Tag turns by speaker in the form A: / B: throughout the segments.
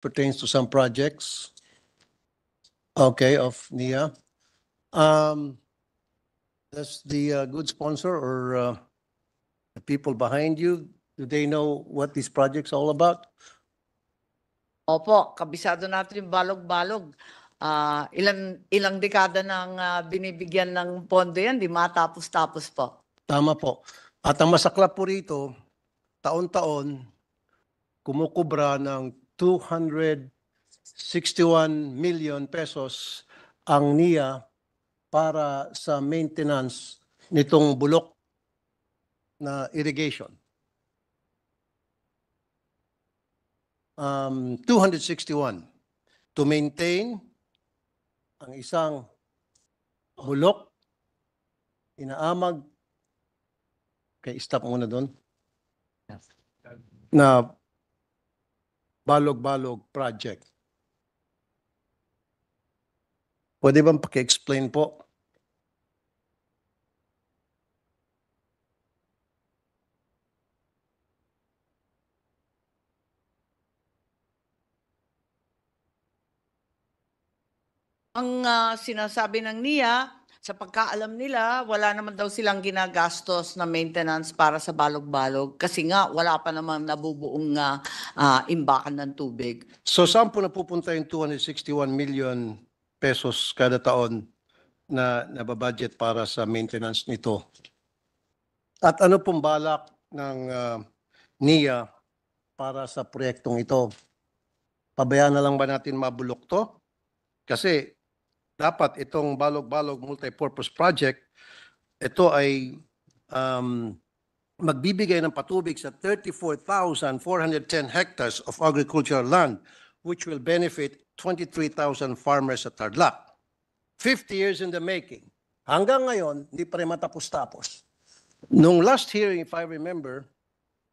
A: pertains to some projects. Okay, of NIA. Does the good sponsor or the people behind you, do they know what these projects all about?
B: Opo, kabisado natin yung balog-balog. Ilang dekada nang binibigyan ng pondo yan, di matapos-tapos po.
A: Tama po. At ang masaklap po rito, taon-taon, kumukubra ng 261 million pesos ang NIA para sa maintenance nitong bulok na irrigation. 261 to maintain ang isang bulok, inaamag, okay, stop muna doon, na balog-balog project. Pwede bang paki-explain po?
B: Ang sinasabi ng NIA, sa pagkaalam nila, wala naman daw silang ginagastos na maintenance para sa balog-balog kasi nga wala pa namang nabubuong imbakan ng tubig.
A: So saan po napupunta yung 261 million pesos kada taon na nababudget para sa maintenance nito? At ano pong balak ng NIA para sa proyektong ito? Pabayaan na lang ba natin mabulok to? Kasi dapat itong balog-balog multipurpose project, ito ay magbibigay ng patubig sa 34,410 hectares of agricultural land, which will benefit 23,000 farmers at Tarlac. 50 years in the making. Hanggang ngayon, hindi pa rin matapos-tapos. Nung last hearing, if I remember,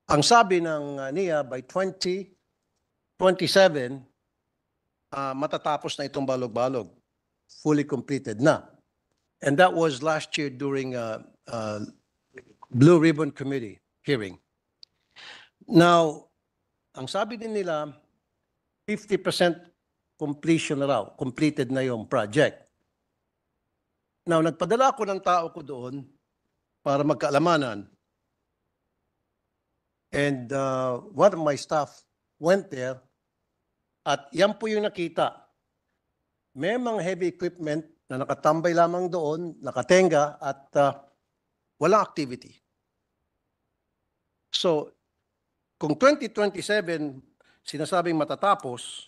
A: ang sabi ng NIA by 2027, matatapos na itong balog-balog. Fully completed na. And that was last year during Blue Ribbon Committee hearing. Now, ang sabi din nila, 50% completion na raw, completed na yung project. Now, nagpadala ako ng tao ko doon para magkaalamanan. And one of my staff went there at yan po yung nakita. May mga heavy equipment na nakatambay lamang doon, nakatenga at walang activity. So, kung 2027 sinasabing matatapos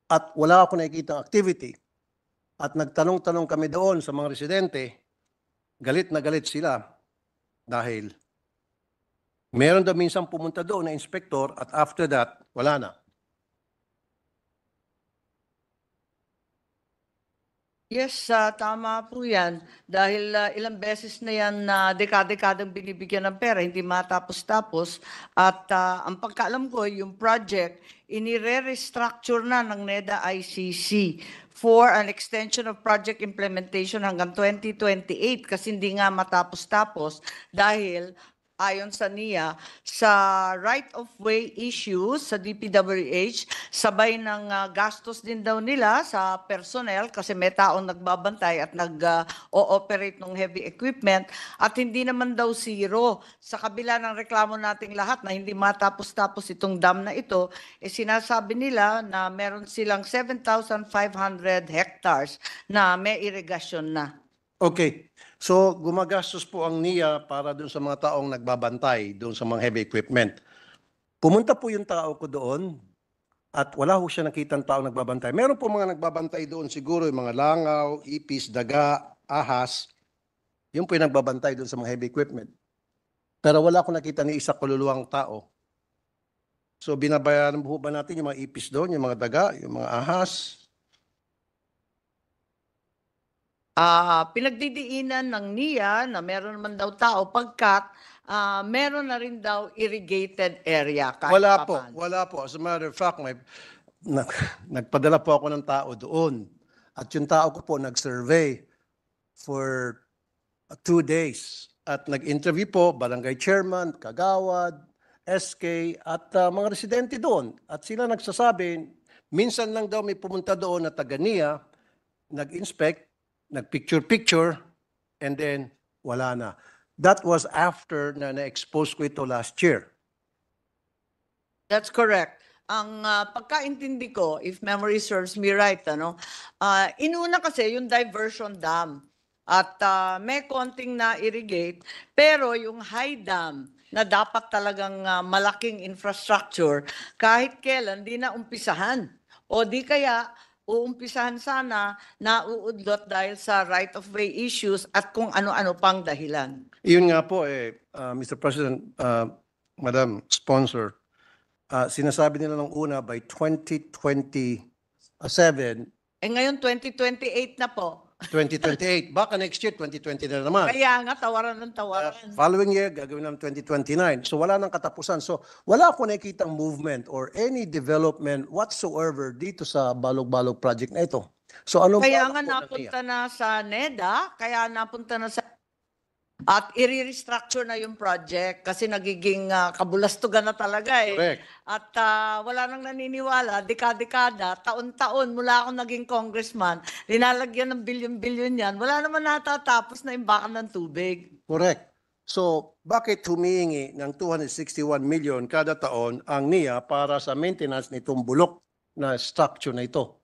A: at wala ako nakikita activity at nagtanong-tanong kami doon sa mga residente, galit na galit sila dahil meron daw minsan pumunta doon na inspector at after that, wala na.
B: Yes, tama po yan. Dahil ilang beses na yan na dekada-dekadang binibigyan ng pera, hindi matapos-tapos. At ang pagkaalam ko, yung project, inire-restructure na ng NEDA ICC for an extension of project implementation hanggang 2028 kasi hindi nga matapos-tapos dahil ayon sa NIA, sa right-of-way issues sa DPWH, sabay ng gastos din daw nila sa personnel kasi may taong nagbabantay at nag-ooperate ng heavy equipment at hindi naman daw zero. Sa kabila ng reklamo nating lahat na hindi matapos-tapos itong dam na ito, sinasabi nila na meron silang 7,500 hectares na may irrigation na.
A: Okay. So, gumagastos po ang NIA para doon sa mga taong nagbabantay doon sa mga heavy equipment. Pumunta po yung tao ko doon at wala ho siya nakitang tao nagbabantay. Meron po mga nagbabantay doon siguro yung mga langaw, ipis, daga, ahas. Yung po yung nagbabantay doon sa mga heavy equipment. Pero wala ko nakita ni isa kaluluwang tao. So, binabayaran po ba natin yung mga ipis doon, yung mga daga, yung mga ahas?
B: Pinagdidiinan ng NIA na meron naman daw tao pagkat meron na rin daw irrigated area.
A: Wala po, wala po. As a matter of fact, nagpadala po ako ng tao doon. At yung tao ko po nag-survey for 2 days. At nag-interview po, barangay chairman, kagawad, SK at mga residente doon. At sila nagsasabi, minsan lang daw may pumunta doon na taga-NIA, nag-inspect, nag-picture-picture, and then wala na. That was after na na-expose ko ito last year.
B: That's correct. Ang pagkaintindi ko, if memory serves me right, inuna kasi yung diversion dam at may konting na-irrigate, pero yung high dam na dapat talagang malaking infrastructure, kahit kailan di na umpisahan. O di kaya uumpisahan sana na uudlot dahil sa right-of-way issues at kung ano-ano pang dahilan.
A: Yun nga po, Mr. President, Madam Sponsor, sinasabi nila nung una by 2027,
B: Ngayon 2028 na po.
A: 2028, baka next year, 2020 na naman.
B: Kaya nga, tawaran ng tawaran.
A: Following year, gagawin namin 2029. So wala nang katapusan. So wala ako nakikitang movement or any development whatsoever dito sa Balog-Balog project na ito. So ano
B: Kaya nga napunta na sa NEDA, kaya napunta na sa... At i-restructure na yung project kasi nagiging kabulastugan na talaga eh.
A: Correct.
B: At wala nang naniniwala, dekada-dekada, taon-taon mula ako naging congressman, linalagyan ng bilyon-bilyon yan, wala naman natatapos na imbakan ng tubig.
A: Correct. So bakit humihingi ng 261 million kada taon ang NIA para sa maintenance nitong bulok na structure na ito?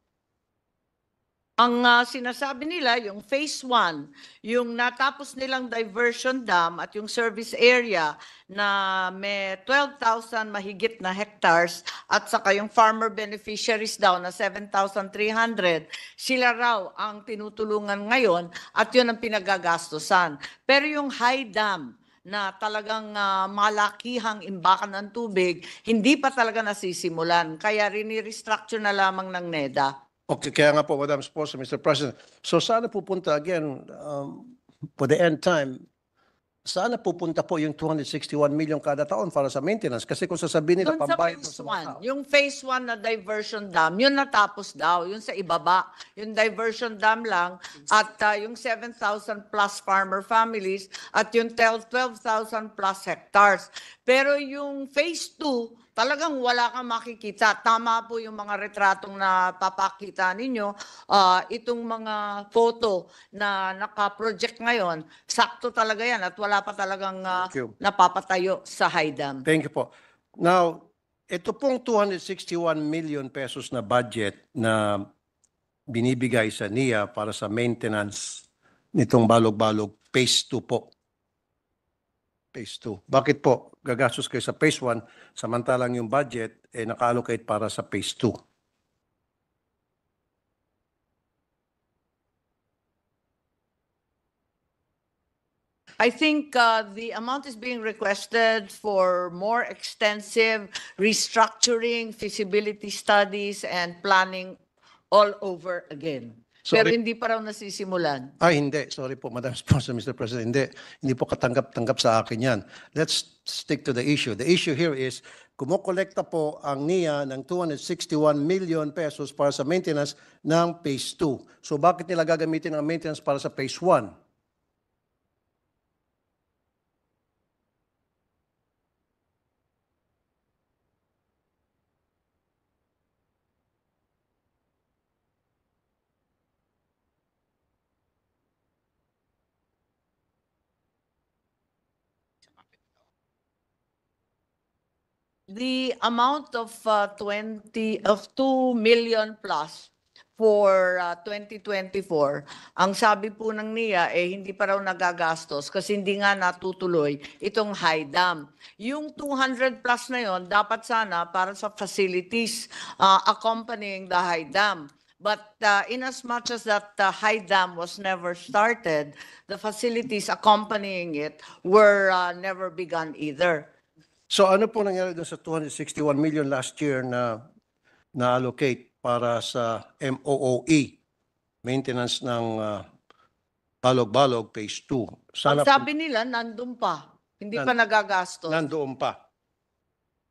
B: Ang sinasabi nila, yung phase 1, yung natapos nilang diversion dam at yung service area na may 12,000 mahigit na hectares at saka yung farmer beneficiaries daw na 7,300, sila raw ang tinutulungan ngayon at yun ang pinagagastusan. Pero yung high dam, na talagang malakihang imbakan ng tubig, hindi pa talaga nasisimulan. Kaya rini-restructure na lamang ng NEDA.
A: Okay, kaya nga po, Madam Sponsor, Mr. President. So sana pupunta again, for the end time, sana pupunta po yung 261 million kada taon para sa maintenance. Kasi kung sasabihin nila,
B: Doon sa
A: pambayad
B: phase
A: sa mga tao.
B: 1, yung phase 1 na diversion dam, yun natapos daw, yun sa ibaba. Yung diversion dam lang at yung 7,000 plus farmer families at yung 12,000 plus hectares. Pero yung phase 2, talagang wala kang makikita. Tama po yung mga retratong na papakita ninyo. Itong mga photo na naka-project ngayon, sakto talaga yan at wala pa talagang
A: Thank you.
B: napapatayo sa high dam.
A: Thank you po. Now, ito pong 261 million pesos na budget na binibigay sa NIA para sa maintenance nitong Balog-Balog Phase 2 po. Phase 2. Bakit po gagastos kayo sa Phase 1 samantalang yung budget naka-allocate para sa Phase 2?
B: I think the amount is being requested for more extensive restructuring, feasibility studies, and planning all over again. Pero
A: Sorry.
B: hindi pa raw nasisimulan.
A: Ay, hindi. Sorry po, Madam Sponsor, Mr. President. Hindi po katanggap-tanggap sa akin yan. Let's stick to the issue. The issue here is, kumukolekta po ang NIA ng 261 million pesos para sa maintenance ng Phase 2. So bakit nila gagamitin ang maintenance para sa Phase 1?
B: The amount of 2 million plus for 2024, ang sabi po ng NIA hindi pa raw nagagastos kasi hindi nga natutuloy itong high dam. Yung 200 plus na yon dapat sana para sa facilities accompanying the high dam. But in as much as that high dam was never started, the facilities accompanying it were never begun either.
A: So ano po nangyari doon sa 261 million last year na na-allocate para sa MOOE, maintenance ng Balog-Balog Phase 2? Sana
B: Ang sabi nila, nandun pa. Hindi pa nagagastos.
A: nandoon pa.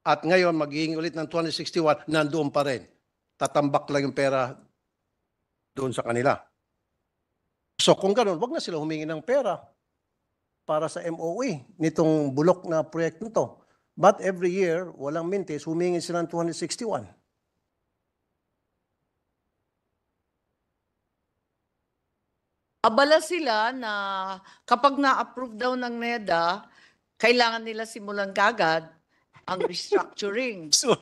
A: At ngayon, maghihingi ulit ng 261, nandoon pa rin. Tatambak lang yung pera doon sa kanila. So kung ganoon, wag na sila humingi ng pera para sa MOE nitong bulok na proyekto nito. But every year, walang mintis, humingi sila ng 261.
B: Abala sila na kapag na-approve daw ng NEDA, kailangan nila simulan kagad ang restructuring.
A: So,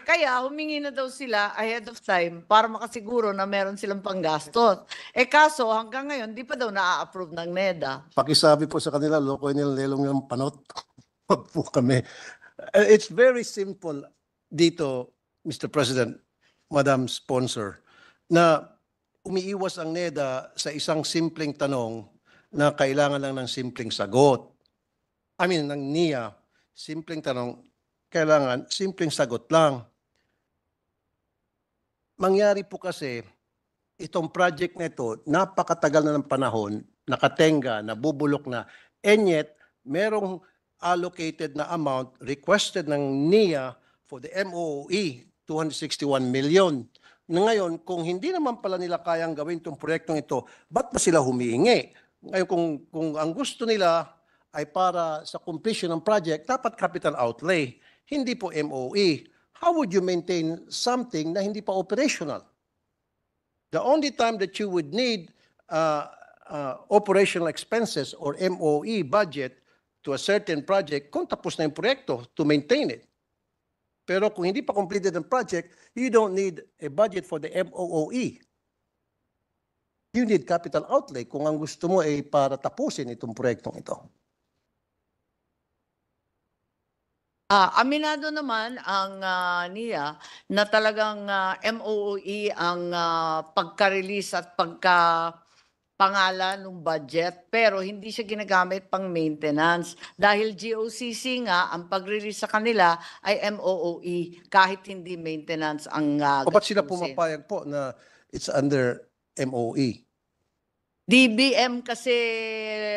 B: Kaya humingi na daw sila ahead of time para makasiguro na meron silang panggastos. Kaso hanggang ngayon, di pa daw na-approve ng NEDA.
A: pakisabi po sa kanila, lokoy nila lelong yung panot. Wag po kami. It's very simple dito, Mr. President, Madam Sponsor, na umiiwas ang NEDA sa isang simpleng tanong na kailangan lang ng simpleng sagot. I mean, ng NIA, simpleng tanong, kailangan simpleng sagot lang. Mangyari po kasi, itong project na ito, napakatagal na ng panahon, nakatenga, nabubulok na, and yet, merong allocated na amount requested ng NIA for the MOOE, 261 million. Na ngayon, kung hindi naman pala nila kayang gawin itong proyektong ito, ba't ba sila humihingi? Ngayon, kung ang gusto nila ay para sa completion ng project, dapat capital outlay, hindi po MOE. How would you maintain something na hindi pa operational? The only time that you would need operational expenses or MOE budget to a certain project kung tapos na yung proyekto to maintain it. Pero kung hindi pa completed ang project, you don't need a budget for the MOOE. You need capital outlay kung ang gusto mo ay para tapusin itong proyektong ito.
B: Aminado naman ang NIA na talagang MOOE ang pagka-release at pagka-pangalan ng budget, pero hindi siya ginagamit pang maintenance dahil GOCC nga ang pag-release sa kanila ay MOOE kahit hindi maintenance ang
A: O ba't sila
B: gastusin.
A: pumapayag po na it's under MOE?
B: DBM kasi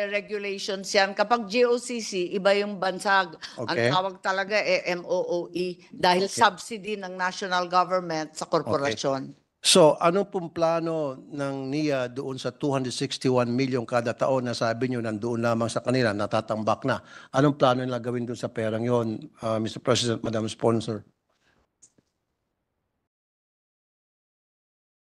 B: regulations yan. Kapag GOCC, iba yung bansag. Ang
A: Okay.
B: tawag talaga MOOE dahil
A: Okay.
B: subsidy ng national government sa korporasyon.
A: So, anong pong plano ng NIA doon sa 261 million kada taon na sabi nyo nandoon lamang sa kanila, natatambak na? Anong plano nila gawin doon sa perang yon, Mr. President, Madam Sponsor?